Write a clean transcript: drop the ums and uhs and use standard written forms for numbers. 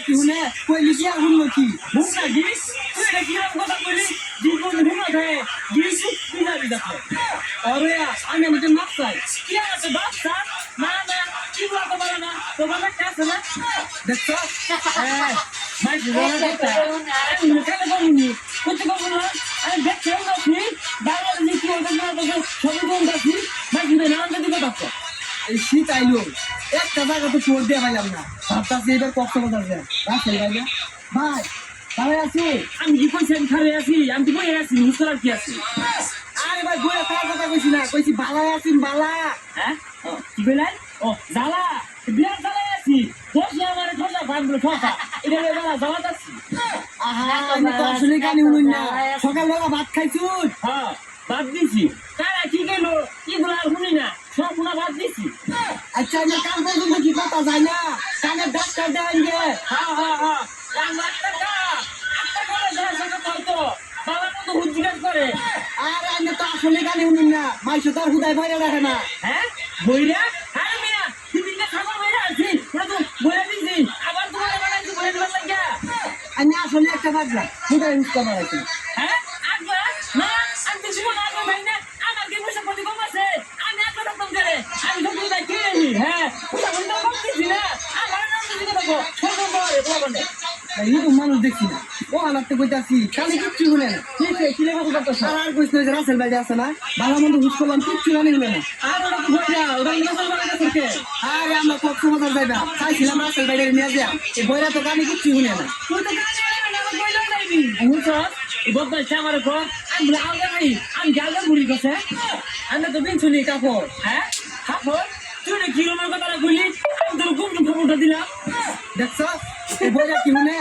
কি শুনে কইলি কি আর শুনলো কি হুম না গিস তুই এটা কিরকম কথা বলি জীবন হুম না থাকে গিস বিনা দেখো আরে আমি আমাকে মাপ চাই কি আছে বাচ্চা না না কি বলতে পারে না তোমার একটা আছে না দেখছো হ্যাঁ ভাই জীবনের কথা আমি মুখে বলিনি করতে পারবো না আমি দেখছি না বাংলাদেশে কি ওদের না তো সবই কোন দেখি ভাই জীবনে নাম দিতে পারছো এই শীত আইলো একটা জায়গা তো চোর দিয়ে পাইলাম না ভাবতাছি এবার কক্সবাজার যায় রাসেল ভাই না ভাই ভালো আছি আমি কি কইছি আমি খাবে আছি আমি তো বই আছি মুসলার কি আছি আরে ভাই বইয়া তার কথা কইছি না কইছি বালাই আছি বালা হ্যাঁ কি বললেন ও জ্বালা বিরাট জ্বালায় আছি বসে আমার ঠোঁটা বাঁধলো ঠোঁটা এটা জ্বালা জ্বালাতে আছি আহা আমি তো আসলে গানি শুনুন না সকালবেলা ভাত খাইছুন হ্যাঁ বাদ দিছি কারা কি গেল এগুলো আর শুনি না সব শোনা বাদ দিছি আচ্ছা আমি কাল পর্যন্ত কি কথা যায় না কানের ডাক্তার দেওয়ান গে হ্যাঁ হ্যাঁ হ্যাঁ আটটা করে যাওয়ার হয়তো বাবার মতো হুজিগাজ করে আর আমি তো আসলে গানি শুনুন না মাইশো তো আর হুদায় ভরে রাখে না হ্যাঁ বইরা হ্যাঁ মিয়া তিনটা খাবার বইরা আছি ওরা তো বইরা দিছি আবার তোমার বানাইছি বইরা দিবার লাগিয়া আমি আসলে একটা বাজলা হুদায় হুস্কা মারাইছি হ্যাঁ আগবা না আমি তো জীবন আগবা ভাই না আমার কি পয়সা কত কম আছে আমি আগবা থাকতাম করে আমি তো তুই কি নি হ্যাঁ পয়সা কত কম দিছি না আমার নাম দিতে দেখো ছোট বড় বড় বড় এইরকম মানুষ দেখছি না ও হালাতে কইতাছি খালি কিচ্ছু শুনে না ঠিক আছে কিলে কথা করতেছ আর কইস না যে রাসেল ভাই আছে না ভালো মন্দ হুস করলাম কিচ্ছু জানি শুনে না আর ওটা তো বইরা ওটা ইনভেস্ট বানাইতে থেকে আরে আমরা কক্সবাজার যাইবা চাইছিলাম রাসেল ভাইয়ের নিয়ে যা এই বইরা তো গানি কিচ্ছু শুনে না তুই তো গানে না আমার কইলো নাইবি বুঝছ এই বদমাইশ আমার কো আমি বলে আগে নাই আমি গালে মুড়ি গছে আমি তো বিন শুনি কাপড় হ্যাঁ কাপড় তুই না কি রকম কথা কইলি আমি তোর কোন খবরটা দিলাম দেখছো এই বইরা কি শুনে